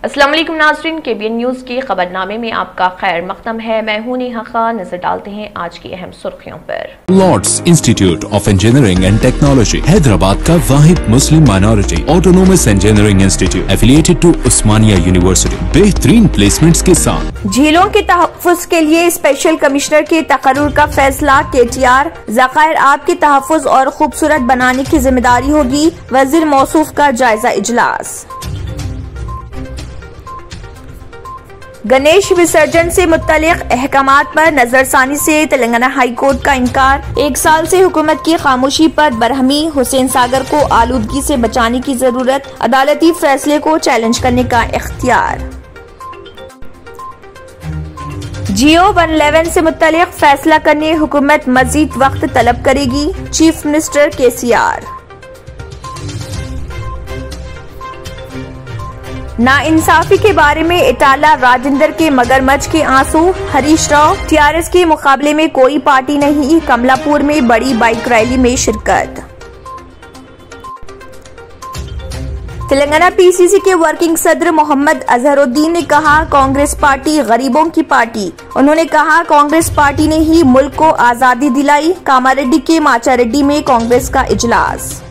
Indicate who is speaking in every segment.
Speaker 1: अस्सलाम वालेकुम नाज़रीन, KBN न्यूज़ के खबरनामे में आपका खैर मक़दम है। मैं हूं नेहा खान। नजर डालते हैं आज की अहम सुर्खियों पर।
Speaker 2: Lords Institute of Engineering and Technology Hyderabad का वाहिद मुस्लिम minority autonomous engineering institute affiliated to Osmania University बेहतरीन प्लेसमेंट्स के साथ।
Speaker 3: झीलों के तहफ़्फ़ुज़ के लिए स्पेशल कमिश्नर के तकर्रुर का फैसला। KTR ज़खायर आब के तहफ़्फ़ुज़ और खूबसूरत बनाने की जिम्मेदारी होगी। वज़ीर मौसूफ का जायजा इजलास। गणेश विसर्जन से मुत्तलिक अहकामात पर नजरसानी से तेलंगाना हाई कोर्ट का इनकार। 1 साल से हुकूमत की खामोशी पर बरहमी। हुसैन सागर को आलूदगी से बचाने की जरूरत। अदालती फैसले को चैलेंज करने का इख्तियार। जियो 111 से मुत्तलिक फैसला करने हुकूमत मजीद वक्त तलब करेगी। Chief minister KCR। नाइंसाफी के बारे में इटाला राजेंद्र के मगरमच्छ के आंसू। हरीश राव TRS के मुकाबले में कोई पार्टी नहीं। कमलापुर में बड़ी बाइक रैली में शिरकत। तेलंगाना PCC के वर्किंग सदर मोहम्मद अजहरुद्दीन ने कहा, कांग्रेस पार्टी गरीबों की पार्टी। उन्होंने कहा, कांग्रेस पार्टी ने ही मुल्क को आजादी दिलाई। कामारेड्डी के माचारेड्डी में कांग्रेस का इजलास।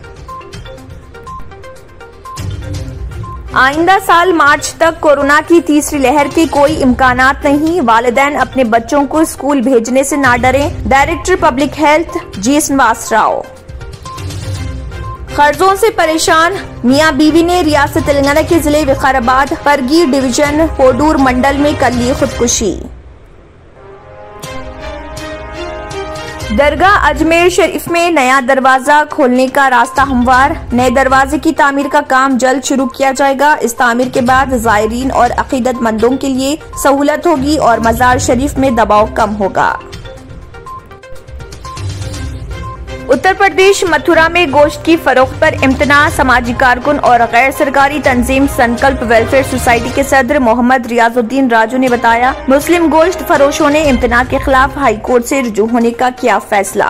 Speaker 3: आइंदा साल मार्च तक कोरोना की तीसरी लहर के कोई इम्कानात नहीं। वालिदैन अपने बच्चों को स्कूल भेजने से ना डरें। Director public health G Srinivas Rao. कर्जों से परेशान मियां बीवी ने रियासत तेलंगाना के जिले विकाराबाद परगी डिवीजन कोडूर मंडल में कर ली खुदकुशी। दरगाह अजमेर शरीफ में नया दरवाजा खोलने का रास्ता हमवार। नए दरवाजे की तामीर का काम जल्द शुरू किया जाएगा। इस तामीर के बाद ज़ायरीन और अकीदतमंदों के लिए सहूलत होगी और मज़ार शरीफ में दबाव कम होगा। उत्तर प्रदेश मथुरा में गोश्त की फरोख्त पर इम्तना। समाजी कारकुन और गैर सरकारी तंजीम संकल्प वेलफेयर सोसाइटी के सदर मोहम्मद रियाजुद्दीन राजू ने बताया, मुस्लिम गोश्त फरोशों ने इम्तना के खिलाफ हाई कोर्ट से रुजू होने का किया फैसला।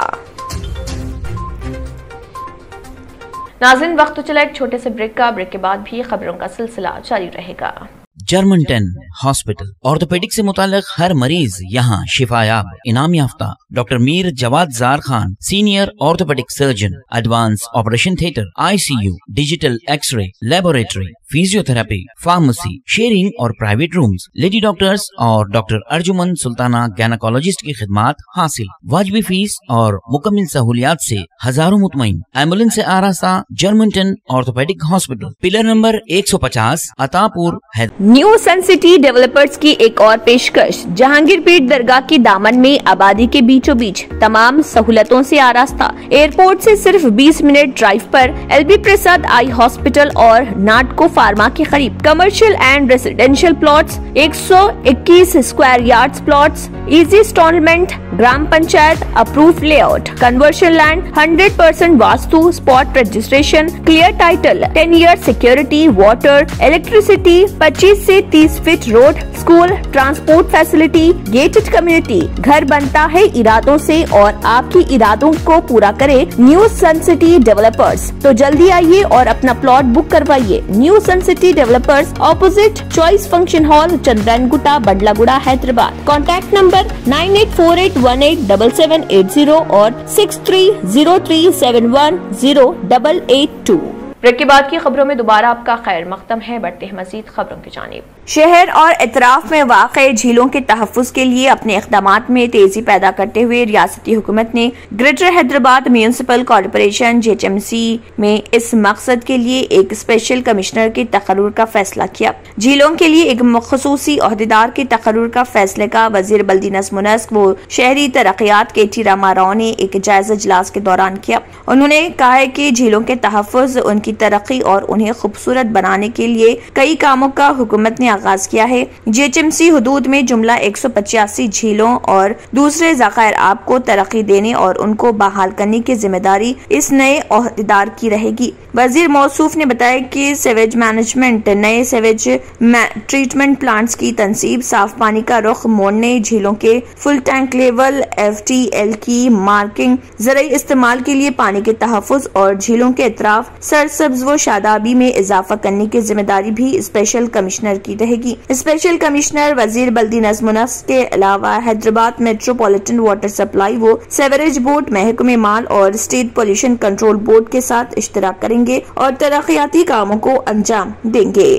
Speaker 1: नाज़रीन, वक्त तो चला एक छोटे से ब्रेक का। ब्रेक के बाद भी खबरों का सिलसिला जारी रहेगा।
Speaker 4: जर्मन 10 हॉस्पिटल ऑर्थोपेडिक से मुताल्लिक हर मरीज यहाँ शिफायाब। इनाम याफ्ता doctor Mir Jawad Zar Khan, senior orthopaedic surgeon, advance operation theatre, ICU, digital x ray, laboratory, physiotherapy, pharmacy, sharing और प्राइवेट रूम्स, लेडी डॉक्टर्स और डॉक्टर अर्जुमन सुल्ताना गैनाकोलॉजिस्ट की खिदमात हासिल। वाजिबी फीस और मुकम्मल सहूलियात से हजारों मुतमईन। एम्बुलेंस से आरास्ता German 10 orthopaedic hospital, pillar number 150, Attapur है।
Speaker 3: न्यू सन सिटी डेवलपर्स की एक और पेशकश। जहांगीरपीर दरगाह के दामन में आबादी के बीचों बीच तमाम सहूलतों से आरास्ता। एयरपोर्ट से सिर्फ 20 मिनट ड्राइव पर LB प्रसाद आई हॉस्पिटल और नाटको फार्मा के करीब। Commercial and residential plots, 121 square yards plots, easy instalment, gram panchayat approve layout, conversion land, 100% vastu, spot registration, clear title, 10 year security, water, electricity, 25 से 30 feet road, school, transport facility, gated community. घर बनता है इरादों से और आपकी इरादों को पूरा करे न्यू सन सिटी डेवलपर्स। तो जल्दी आइए और अपना प्लॉट बुक करवाइए। New Sun City developers, opposite choice function hall, Chandrayangutta, Badlaguda, Hyderabad. Contact number 9848187780 और 6303710882।
Speaker 1: ब्रेक के बाद की खबरों में दोबारा आपका खैर मक़दम है। बढ़ते हैं मजीद खबरों की जानिब।
Speaker 3: शहर और इतराफ में वाक़े झीलों के तहफ़्फ़ुज़ के लिए अपने इक़दामात में तेजी पैदा करते हुए रियासती हुकूमत ने greater Hyderabad municipal corporation JHMC में इस मकसद के लिए एक स्पेशल कमिश्नर के तकर्रुर का फैसला किया। झीलों के लिए एक ख़ुसूसी ओहदेदार के तकर्रुर का फैसले का वज़ीर बल्दी नज़्म व नस्क व शहरी तरक्यात KT रामा राव ने एक जायजा इजलास के दौरान किया। उन्होंने कहा है कि झीलों के तहफ़्फ़ुज़, उनकी तरक्की और उन्हें खूबसूरत बनाने के लिए कई कामों का हुकूमत ने आगाज किया है। JHMC हुदूद में जुमला 185 झीलों और दूसरे ज़खायर आब को तरक्की देने और उनको बहाल करने की जिम्मेदारी इस नए ओहदेदार की रहेगी। वजीर मौसूफ ने बताया कि सीवेज मैनेजमेंट, नए सीवेज ट्रीटमेंट प्लांट्स की तनसीब, साफ पानी का रुख मोड़ने, झीलों के फुल टैंक लेवल, FTL की मार्किंग, ज़रूरी इस्तेमाल के लिए पानी के तहफ़्फ़ुज़ और झीलों के अतराफ सरसब्ज़ सब्ज व शादाबी में इजाफा करने की जिम्मेदारी भी स्पेशल कमिश्नर की रहेगी। स्पेशल कमिश्नर वजीर बल्दी नज़्म व नस्क के अलावा हैदराबाद मेट्रोपॉलिटन वाटर सप्लाई व सेवरेज बोर्ड, महकमे माल और स्टेट पोल्यूशन कंट्रोल बोर्ड के साथ इश्तराक करेंगे और तरक्याती कामों को अंजाम देंगे।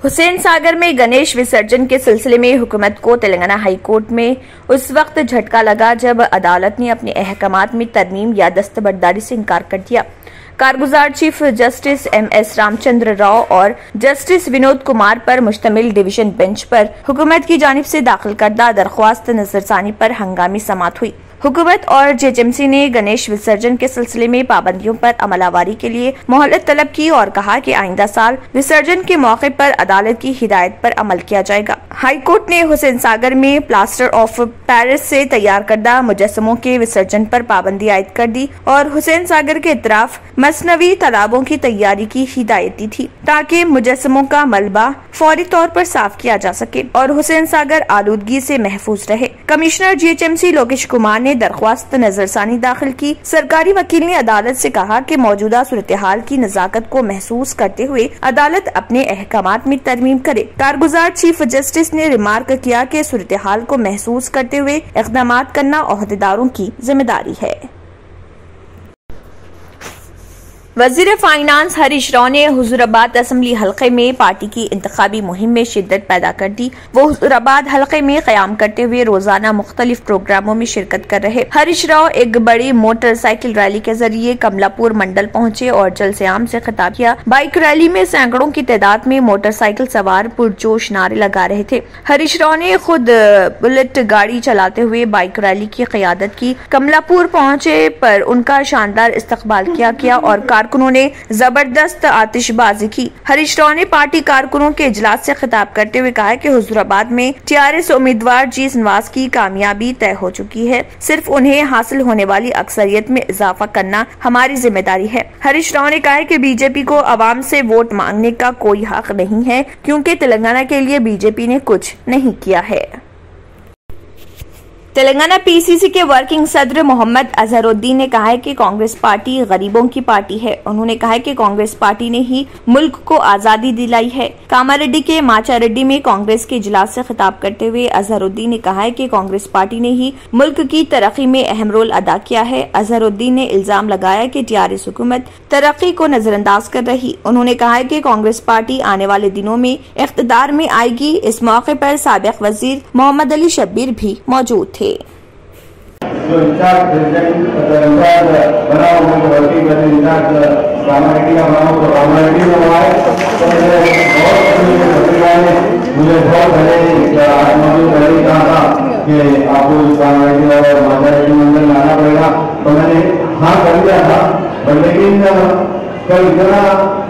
Speaker 3: हुसैन सागर में गणेश विसर्जन के सिलसिले में हुकूमत को तेलंगाना हाई कोर्ट में उस वक्त झटका लगा जब अदालत ने अपने अहकामात में तरमीम या दस्तबरदारी से इनकार कर दिया। कारगुजार chief justice MS Ramachandra Rao और जस्टिस विनोद कुमार पर मुश्तमिल डिवीजन बेंच पर हुकूमत की जानिब से दाखिल करदा दरख्वास्त नजरसानी पर हंगामी समाअत हुई। हुकूमत और JHMC ने गणेश विसर्जन के सिलसिले में पाबंदियों पर अमलावरी के लिए मोहलत तलब की और कहा कि आइंदा साल विसर्जन के मौके पर अदालत की हिदायत पर अमल किया जाएगा। हाई कोर्ट ने हुसैन सागर में प्लास्टर ऑफ पेरिस से तैयार करदा मुजस्समों के विसर्जन पर पाबंदी आयद कर दी और हुसैन सागर के इतराफ मसनवी तालाबों की तैयारी की हिदायत दी थी ताकि मुजस्समों का मलबा फौरी तौर पर साफ किया जा सके और हुसैन सागर आलूदगी से महफूज रहे। कमिश्नर JHMC लोकेश कुमार ने दरख्वास्त नजरसानी दाखिल की। सरकारी वकील ने अदालत से कहा कि मौजूदा सूरत हाल की नजाकत को महसूस करते हुए अदालत अपने अहकामात में तरमीम करे। कारगुजार चीफ जस्टिस ने रिमार्क किया कि सूरत हाल को महसूस करते हुए इक़दामात करना ओहदेदारों की जिम्मेदारी है। वजीर फाइनेंस हरीश राव ने हुजूराबाद असम्बली हलके में पार्टी की इंतखाबी मुहिम में शिद्दत पैदा कर दी। वो हुजूराबाद हलके में क़याम करते हुए रोजाना मुख्तलिफ प्रोग्रामों में शिरकत कर रहे। हरीश राव एक बड़ी मोटरसाइकिल रैली के जरिए कमलापुर मंडल पहुंचे और जलसे-आम से खिताब किया। बाइक रैली में सैकड़ों की तादाद में मोटरसाइकिल सवार पुरजोश नारे लगा रहे थे। हरीश राव ने खुद बुलेट गाड़ी चलाते हुए बाइक रैली की क़यादत की। कमलापुर पहुंचे पर उनका शानदार इस्तकबाल किया गया और कारकुनों ने जबरदस्त आतिशबाजी की। हरीश राव ने पार्टी कारकुनों के इजलास से खिताब करते हुए कहा कि हुजूराबाद में TRS उम्मीदवार G श्रीनिवास की कामयाबी तय हो चुकी है। सिर्फ उन्हें हासिल होने वाली अक्सरियत में इजाफा करना हमारी जिम्मेदारी है। हरीश राव ने कहा कि BJP को अवाम से वोट मांगने का कोई हक नहीं है क्योंकि तेलंगाना के लिए BJP ने कुछ नहीं किया है। तेलंगाना PCC के वर्किंग सदर मोहम्मद अजहरुद्दीन ने कहा है कि कांग्रेस पार्टी गरीबों की पार्टी है। उन्होंने कहा है कि कांग्रेस पार्टी ने ही मुल्क को आजादी दिलाई है। कामारेड्डी के माचारेड्डी में कांग्रेस के इजलास से खिताब करते हुए अजहरुद्दीन ने कहा है कि कांग्रेस पार्टी ने ही मुल्क की तरक्की में अहम रोल अदा किया है। अजहरुद्दीन ने इल्जाम लगाया कि TRS हुकूमत तरक्की को नजरअंदाज कर रही। उन्होंने कहा है कि कांग्रेस पार्टी आने वाले दिनों में इख्तिदार में आएगी। इस मौके पर साबिक वजीर मोहम्मद अली शब्बीर भी मौजूद थे।
Speaker 5: जो इंचार्ज प्रेसिडेंट बना कामारेड्डी का बना तो कामारेड्डी में हुआ है। तो मुझे बहुत पहले मौजूद कहा था कि आपको कामारेड्डी और माचारेड्डी मंदिर में आना पड़ेगा, तो मैंने हाँ कर दिया था। लेकिन कल इतना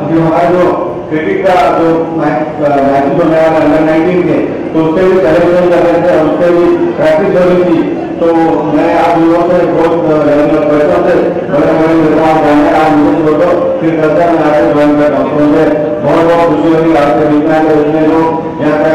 Speaker 5: हमारा जो क्रिकेट का जो मैच होने वाला अंडर-19 के, तो उससे भी सेलेक्शन कर रहे थे और उससे भी प्रैक्टिस हो रही थी। तो मैं आप लोगों से बहुत पैसों से आज मुझे छोड़ो फिर करता मैं आगे ज्वाइन कर रहा हूँ। तो मुझे बहुत बहुत खुशी होगी आपसे मिलना है। उसमें लोग यहाँ का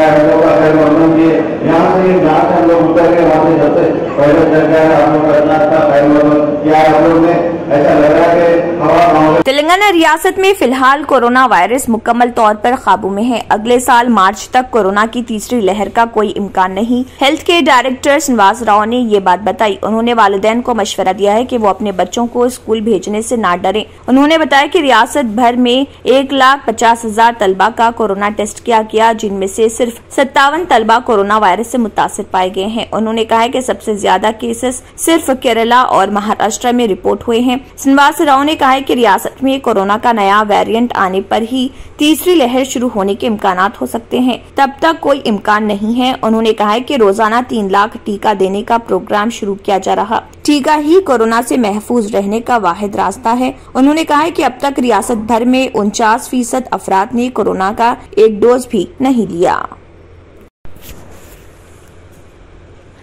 Speaker 5: खैर मौसम किए, यहाँ से जहाँ से हम लोग उतर के वहाँ से सबसे पहले चल गया है। आप लोग का इतना अच्छा खैर मौसम क्या आप लोग ने ऐसा लग रहा है कि हवा।
Speaker 3: तेलंगाना रियासत में फिलहाल कोरोना वायरस मुकम्मल तौर पर काबू में है। अगले साल मार्च तक कोरोना की तीसरी लहर का कोई इम्कान नहीं। हेल्थ के डायरेक्टर श्रीनिवास राव ने ये बात बताई। उन्होंने वालिदैन को मशवरा दिया है कि वो अपने बच्चों को स्कूल भेजने से ना डरें। उन्होंने बताया कि रियासत भर में 1,50,000 तलबा का कोरोना टेस्ट किया गया, जिनमें से सिर्फ 57 तलबा कोरोना वायरस से मुतासिर पाए गए हैं। उन्होंने कहा कि सबसे ज्यादा केसेस सिर्फ केरला और महाराष्ट्र में रिपोर्ट हुए हैं। श्रीनिवास राव ने कहा कि रियासत में कोरोना का नया वेरिएंट आने पर ही तीसरी लहर शुरू होने के इम्कानात हो सकते हैं, तब तक कोई इम्कान नहीं है। उन्होंने कहा कि रोजाना 3 लाख टीका देने का प्रोग्राम शुरू किया जा रहा। टीका ही कोरोना से महफूज रहने का वाहिद रास्ता है। उन्होंने कहा कि अब तक रियासत भर में 49% अफराद ने कोरोना का एक डोज भी नहीं लिया।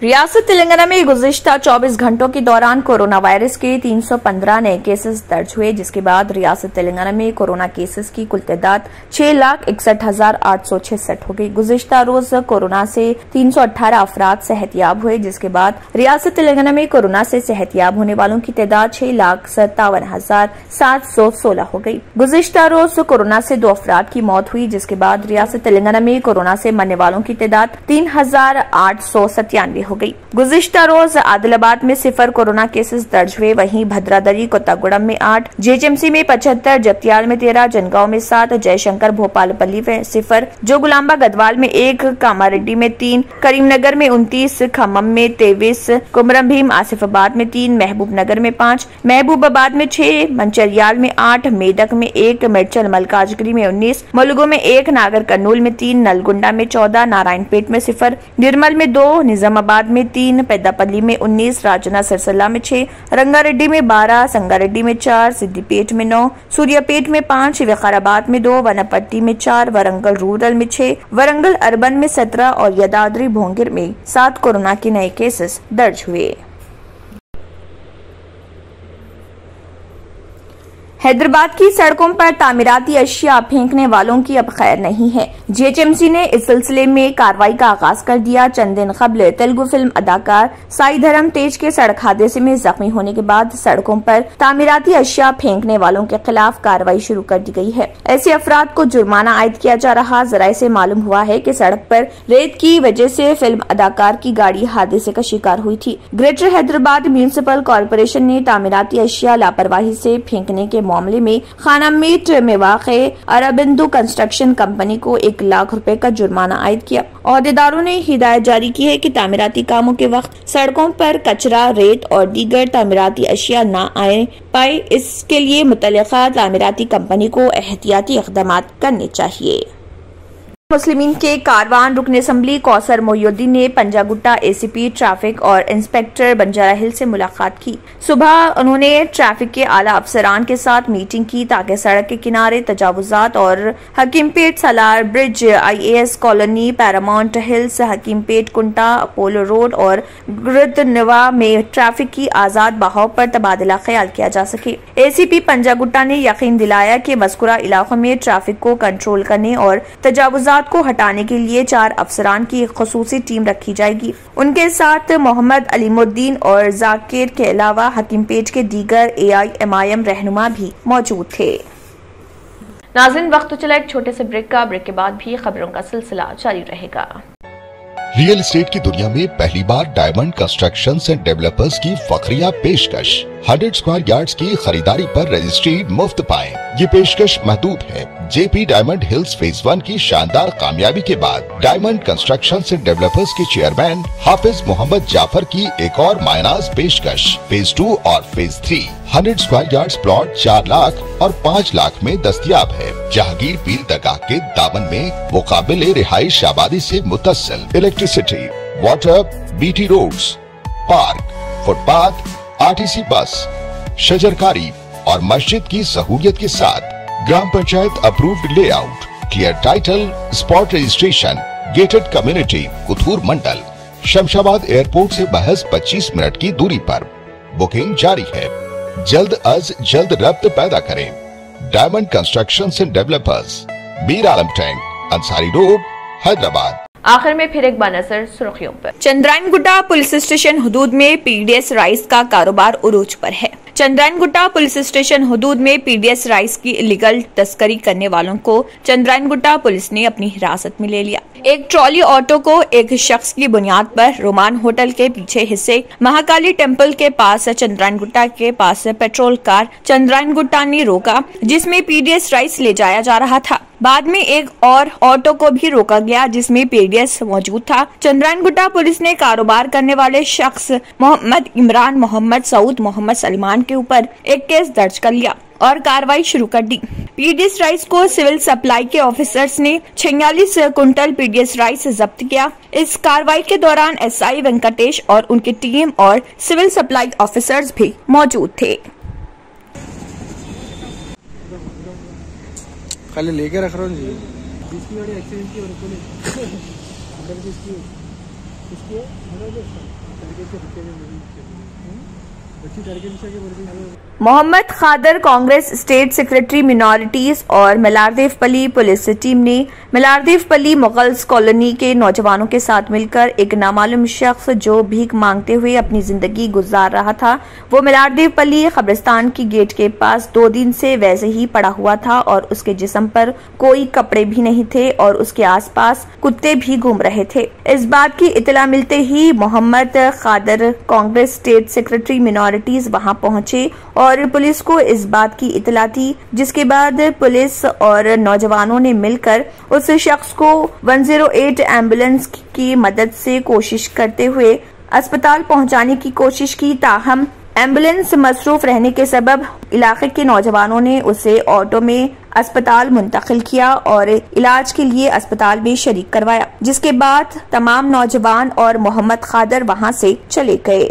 Speaker 3: रियासत तेलंगाना में गुज़िश्ता 24 घंटों के दौरान कोरोना वायरस के 315 नए केसेस दर्ज हुए, जिसके बाद रियासत तेलंगाना में कोरोना केसेस की कुल तादाद 6,61,866 हो गई। गुज़िश्ता रोज कोरोना से 318 अफराद सेहतयाब हुए, जिसके बाद रियासत तेलंगाना में कोरोना से सेहतयाब होने वालों की तादाद 6,57,716 हो गई। गुज़िश्ता रोज कोरोना से 2 अफराद की मौत हुई, जिसके बाद रियासत तेलंगाना में कोरोना से मरने वालों की तादाद 3,897 हो गई। गुज़िश्ता रोज आदिलाबाद में 0 कोरोना केसेस दर्ज हुए, वहीं भद्रादरी, कोत्तागुड़म में 8, जेएचएमसी में 75, जगतियाल में 13, जनगांव में 7, जयशंकर भोपालपल्ली में 0, जोगुलांबा गदवाल में 1, कामारेड्डी में 3, करीमनगर में 29, खम्मम में 23, कुमरम भीम आसिफाबाद में 3, महबूबनगर में 5, महबूबाबाद में 6, मंचरियाल में 8, मेदक में 1, मिर्चल मलकाजगिरी में 19, मुलुगु में 1, नागर कर्नूल में 3, नलगुंडा में 14, नारायणपेट में 0, निर्मल में 2, निजामाबाद में 3, पेद्दापल्ली में 19, राजना सिरसला में 6, रंगारेड्डी में 12, संगारेड्डी में 4, सिद्दीपेट में 9, सूर्यापेट में 5, विकाराबाद में 2, वनपट्टी में 4, वरंगल रूरल में 6, वरंगल अर्बन में 17 और यादाद्री भोंगिर में 7 कोरोना के नए केसेस दर्ज हुए। हैदराबाद की सड़कों पर तामीराती अशिया फेंकने वालों की अब खैर नहीं है। जेएचएमसी ने इस सिलसिले में कार्रवाई का आगाज कर दिया। चंद दिन कबल तेलुगु फिल्म अदाकार साई धरम तेज के सड़क हादसे में जख्मी होने के बाद सड़कों पर तामीराती अशिया फेंकने वालों के खिलाफ कार्रवाई शुरू कर दी गई है। ऐसे अफराद को जुर्माना आयद किया जा रहा। जराये से मालूम हुआ है कि सड़क पर रेत की वजह से फिल्म अदाकार की गाड़ी हादसे का शिकार हुई थी। ग्रेटर हैदराबाद म्यूनिसिपल कॉर्पोरेशन ने तामीराती अशिया लापरवाही से फेंकने के मामले में खानामीट में वाक़े अरबिंदु कंस्ट्रक्शन कंपनी को 1 लाख रुपए का जुर्माना आयद किया। ओहदेदारों ने हिदायत जारी की है कि तामीराती कामों के वक्त सड़कों पर कचरा, रेत और दीगर तामीराती अशिया न आए पाए, इसके लिए मुतल्लिका तामीराती कंपनी को एहतियाती इक़दाम करने चाहिए। मुस्लिमीन के कारवान रुकन असम्बली कौसर मोहिउद्दीन ने पंजागुट्टा एसीपी ट्रैफिक और इंस्पेक्टर बंजारा हिल से मुलाकात की। सुबह उन्होंने ट्रैफिक के आला अफसरान के साथ मीटिंग की ताकि सड़क के किनारे तजावुजात और Hakimpet Salaar bridge, IAS colony, Paramount hills, Hakimpet कुंटा, अपोलो रोड और गुरुद्नवा में ट्रैफिक की आजाद बहाव पर तबादला ख्याल किया जा सके। एसीपी पंजागुट्टा ने यकीन दिलाया कि मज़कूरा इलाकों में ट्रैफिक को कंट्रोल करने और तजावुजात को हटाने के लिए 4 अफसरान की एक खुसूसी टीम रखी जाएगी। उनके साथ मोहम्मद अलीमुद्दीन और जाकिर के अलावा हकीमपेट के दीगर AIMIM रहनुमा भी मौजूद थे।
Speaker 1: नाज़रीन, वक्त तो चला एक छोटे से ब्रेक का। ब्रेक के बाद भी खबरों का सिलसिला जारी रहेगा।
Speaker 6: रियल एस्टेट की दुनिया में पहली बार डायमंड कंस्ट्रक्शंस एंड डेवलपर्स की फखरिया पेशकश 100 स्क्वायर यार्ड्स की खरीदारी पर रजिस्ट्री मुफ्त पाएं। ये पेशकश महदूद है। JP डायमंड हिल्स फेज 1 की शानदार कामयाबी के बाद डायमंड कंस्ट्रक्शंस एंड डेवलपर्स के चेयरमैन हाफिज मोहम्मद जाफर की एक और मायनाज पेशकश फेज 2 और phase 3 100 square yards plot 4 lakh और 5 लाख में दस्तयाब है। जहांगीर पीर दरगाह के दामन में मुकाबिले रिहाइश आबादी से मुतस्सिल electricity, water, BT roads, park, footpath, RTC bus, शजरकारी और मस्जिद की सहूलियत के साथ ग्राम panchayat approved layout, clear title, spot registration, gated community, Kothur Mandal, Shamshabad airport से महज 25 मिनट की दूरी पर। बुकिंग जारी है। जल्द अज जल्द रब्त पैदा करें। Diamond constructions and developers, Mir Alam tank, Ansari road, Hyderabad.
Speaker 1: आखिर में फिर एक बार नजर सुर्खियों पर।
Speaker 3: चंद्रायनगुट्टा पुलिस स्टेशन हुदूद में PDS राइस का कारोबार उरूज पर है। चंद्रायनगुट्टा पुलिस स्टेशन हुदूद में PDS राइस की इलीगल तस्करी करने वालों को चंद्रायनगुट्टा पुलिस ने अपनी हिरासत में ले लिया। एक ट्रॉली ऑटो को एक शख्स की बुनियाद पर रोमान होटल के पीछे हिस्से महाकाली टेम्पल के पास चंद्रायनगुट्टा के पास पेट्रोल कार चंद्रायनगुट्टा ने रोका, जिसमें PDS राइस ले जाया जा रहा था। बाद में एक और ऑटो को भी रोका गया जिसमें PDS मौजूद था। चंद्रायनगुट्टा पुलिस ने कारोबार करने वाले शख्स मोहम्मद इमरान, मोहम्मद सऊद, मोहम्मद सलमान के ऊपर एक केस दर्ज कर लिया और कार्रवाई शुरू कर दी। PDS राइस को सिविल सप्लाई के ऑफिसर्स ने 46 कुंटल PDS राइस जब्त किया। इस कार्रवाई के दौरान SI वेंकटेश और उनकी टीम और सिविल सप्लाई ऑफिसर्स भी मौजूद थे।
Speaker 7: खाली लेके रख रहा हूँ जी।
Speaker 3: मोहम्मद खादर कांग्रेस स्टेट सेक्रेटरी मिनॉरिटीज और मलारदेवपल्ली पुलिस टीम ने मलारदेवपल्ली मुगल्स कॉलोनी के नौजवानों के साथ मिलकर एक नामालूम शख्स जो भीख मांगते हुए अपनी जिंदगी गुजार रहा था, वो मलारदेवपल्ली कब्रिस्तान की गेट के पास 2 दिन से वैसे ही पड़ा हुआ था और उसके जिस्म पर कोई कपड़े भी नहीं थे और उसके आसपास कुत्ते भी घूम रहे थे। इस बात की इतला मिलते ही मोहम्मद खादर कांग्रेस स्टेट सेक्रेटरी मिनॉरिटीज वहां पहुंचे और पुलिस को इस बात की इतला थी, जिसके बाद पुलिस और नौजवानों ने मिलकर उस शख्स को 108 एम्बुलेंस की मदद से कोशिश करते हुए अस्पताल पहुंचाने की कोशिश की। ताहम एम्बुलेंस मसरूफ रहने के सबब इलाके के नौजवानों ने उसे ऑटो में अस्पताल मुंतकिल किया और इलाज के लिए अस्पताल में शरीक करवाया, जिसके बाद तमाम नौजवान और मोहम्मद खादर वहां से चले गए।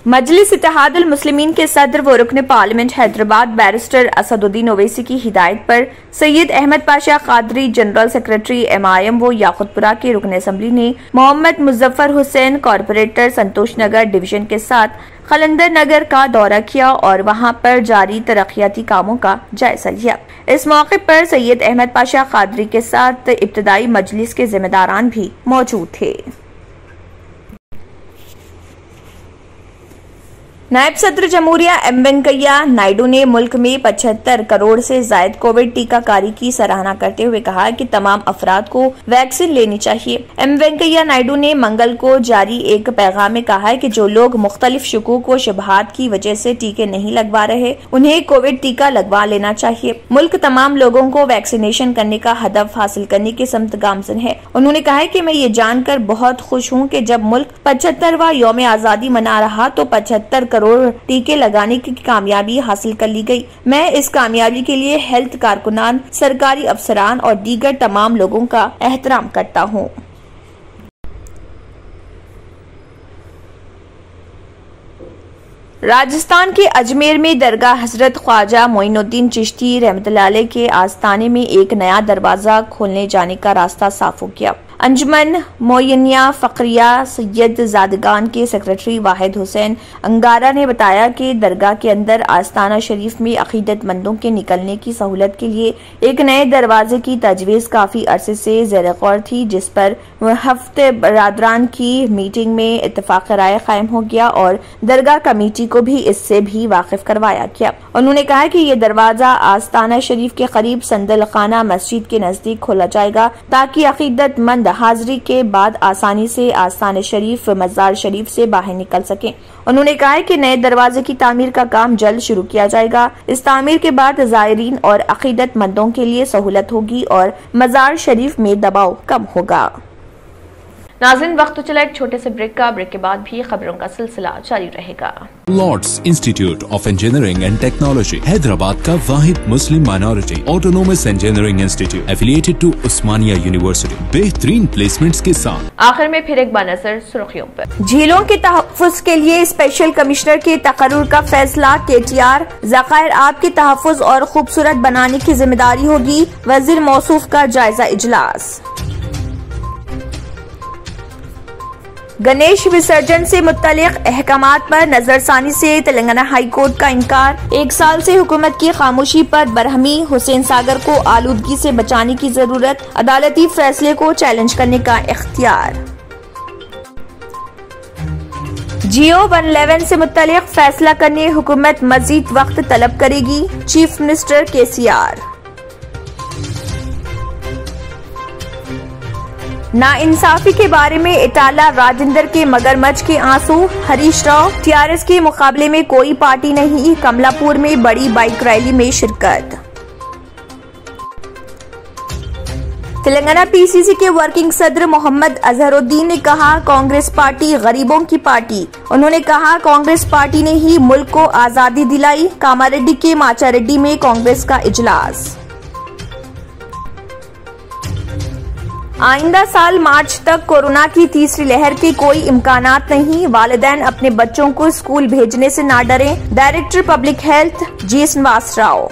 Speaker 3: मजलिस इत्तेहादुल मुस्लिमीन के सदर व रुकन पार्लियामेंट हैदराबाद बैरिस्टर असदुद्दीन ओवैसी की हिदायत पर Syed Ahmed Pasha Qadri general secretary MIM व याकुतपुरा के रुकन असम्बली ने मोहम्मद मुजफ्फर हुसैन कॉरपोरेटर संतोष नगर डिवीजन के साथ खलंदर नगर का दौरा किया और वहां पर जारी तरक्याती कामों का जायजा लिया। इस मौके पर सैयद अहमद पाशा कादरी के साथ इब्तदाई मजलिस के जिम्मेदारान भी मौजूद थे। नायब सदर जमहूरिया M वेंकैया नायडू ने मुल्क में 75 करोड़ से जायद कोविड टीकाकारी की सराहना करते हुए कहा कि तमाम अफराद को वैक्सीन लेनी चाहिए। M वेंकैया नायडू ने मंगल को जारी एक पैगाम में कहा है कि जो लोग मुख्तलिफ शुकूक व शुबहात की वजह से टीके नहीं लगवा रहे, उन्हें कोविड टीका लगवा लेना चाहिए। मुल्क तमाम लोगों को वैक्सीनेशन करने का हदफ हासिल करने की समत गामजन है। उन्होंने कहा है कि मैं ये जानकर बहुत खुश हूँ कि जब मुल्क 75वां यौम आजादी मना रहा तो 75 करोड़ टीके लगाने की कामयाबी हासिल कर ली गई। मैं इस कामयाबी के लिए हेल्थ कारकुनान, सरकारी अफसरान और दीगर तमाम लोगों का एहतराम करता हूँ। राजस्थान के अजमेर में दरगाह हजरत ख्वाजा मोइनुद्दीन चिश्ती रहमतुल्लाह अलैह के आस्थाने में एक नया दरवाजा खोलने जाने का रास्ता साफ हो गया। अंजुमन मोयनिया फकरिया सैयद जादगान के सेक्रेटरी वाहिद हुसैन अंगारा ने बताया कि दरगाह के अंदर आस्थाना शरीफ में अकीदतमंदों के निकलने की सहूलत के लिए एक नए दरवाजे की तजवीज काफी अरसे से ज़ेर गौर थी, जिस पर हफ्ते बरादरान की मीटिंग में इत्तेफाक राय कायम हो गया और दरगाह कमेटी को भी इससे भी वाकिफ करवाया गया। उन्होंने कहा कि ये दरवाजा आस्थाना शरीफ के करीब संदल खाना मस्जिद के नजदीक खोला जाएगा ताकि अकीदतमंद हाजिरी के बाद आसानी से आस्थान शरीफ मजार शरीफ से बाहर निकल सकें। उन्होंने कहा कि नए दरवाजे की तामीर का काम जल्द शुरू किया जाएगा। इस तामीर के बाद ज़ायरीन और अकीदतमंदों के लिए सहूलत होगी और मजार शरीफ में दबाव कम होगा।
Speaker 1: नाज़रीन, वक्त तो चला एक छोटे से ब्रेक का। ब्रेक के बाद भी खबरों का सिलसिला जारी रहेगा।
Speaker 2: Lords Institute of Engineering and Technology Hyderabad का वाहिद मुस्लिम minority autonomous engineering institute affiliated to Osmania University, बेहतरीन प्लेसमेंट्स के साथ।
Speaker 1: आखिर में फिर एक बार नजर सुर्खियों पर।
Speaker 3: झीलों के तहफ्फुज के लिए स्पेशल कमिश्नर के तकर्रुर का फैसला। KTR ज़खायर आब के तहफ्फुज और खूबसूरत बनाने की जिम्मेदारी होगी। वजीर मौसूफ का जायजा इजलास। गणेश विसर्जन से मुत्तलिक अहकामात पर नजरसानी से तेलंगाना हाई कोर्ट का इनकार। 1 साल से हुकूमत की खामोशी पर बरहमी। हुसैन सागर को आलूदगी से बचाने की जरूरत। अदालती फैसले को चैलेंज करने का इख्तियार। जियो 111 से मुत्तलिक फैसला करने हुकूमत मजीद वक्त तलब करेगी। Chief minister KCR। नाइंसाफी के बारे में इटाला राजेंद्र के मगरमच्छ के आंसू। हरीश राव TRS के मुकाबले में कोई पार्टी नहीं। कमलापुर में बड़ी बाइक रैली में शिरकत। तेलंगाना पीसीसी के वर्किंग सदर मोहम्मद अजहरुद्दीन ने कहा, कांग्रेस पार्टी गरीबों की पार्टी। उन्होंने कहा, कांग्रेस पार्टी ने ही मुल्क को आजादी दिलाई। कामारेड्डी के माचारेड्डी में कांग्रेस का इजलास। आइंदा साल मार्च तक कोरोना की तीसरी लहर के कोई इम्कानात नहीं। वालिदैन अपने बच्चों को स्कूल भेजने से ना डरें। डायरेक्टर पब्लिक हेल्थ जी श्रीनिवास राव।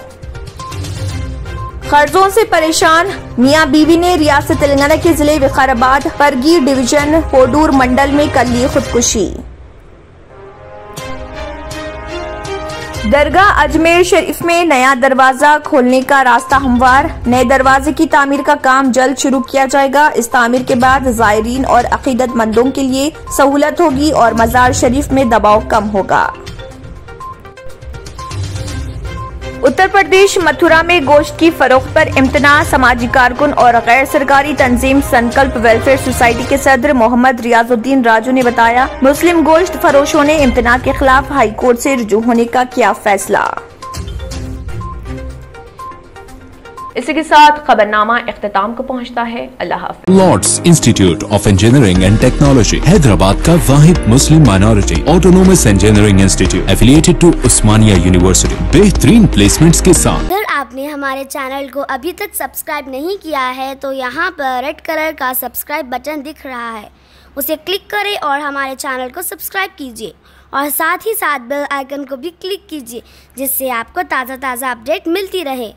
Speaker 3: कर्जों से परेशान मियां बीवी ने रियासत तेलंगाना के जिले विकाराबाद परगी डिवीजन कोडूर मंडल में कर ली खुदकुशी। दरगाह अजमेर शरीफ में नया दरवाजा खोलने का रास्ता हमवार। नए दरवाजे की तामीर का काम जल्द शुरू किया जाएगा। इस तामीर के बाद ज़ायरीन और अकीदतमंदों के लिए सहूलत होगी और मजार शरीफ में दबाव कम होगा। उत्तर प्रदेश मथुरा में गोश्त की फरोख्त पर इम्तना। समाजी कारकुन और गैर सरकारी तंजीम संकल्प वेलफेयर सोसाइटी के सदर मोहम्मद रियाजुद्दीन राजू ने बताया, मुस्लिम गोश्त फरोशों ने इम्तना के खिलाफ हाई कोर्ट से रुजू होने का किया फैसला।
Speaker 1: इसी के साथ खबरनामा इख्तिताम को पहुंचता है। अल्लाह हाफ़िज़।
Speaker 2: Lords Institute of Engineering and Technology, Hyderabad का वाहिद मुस्लिम minority autonomous engineering institute affiliated to Osmania University, बेहतरीन प्लेसमेंट्स के साथ।
Speaker 7: अगर आपने हमारे चैनल को अभी तक सब्सक्राइब नहीं किया है तो यहाँ पर रेड कलर का सब्सक्राइब बटन दिख रहा है, उसे क्लिक करें और हमारे चैनल को सब्सक्राइब कीजिए और साथ ही साथ बेल आइकन को भी क्लिक कीजिए, जिससे आपको ताज़ा अपडेट मिलती रहे।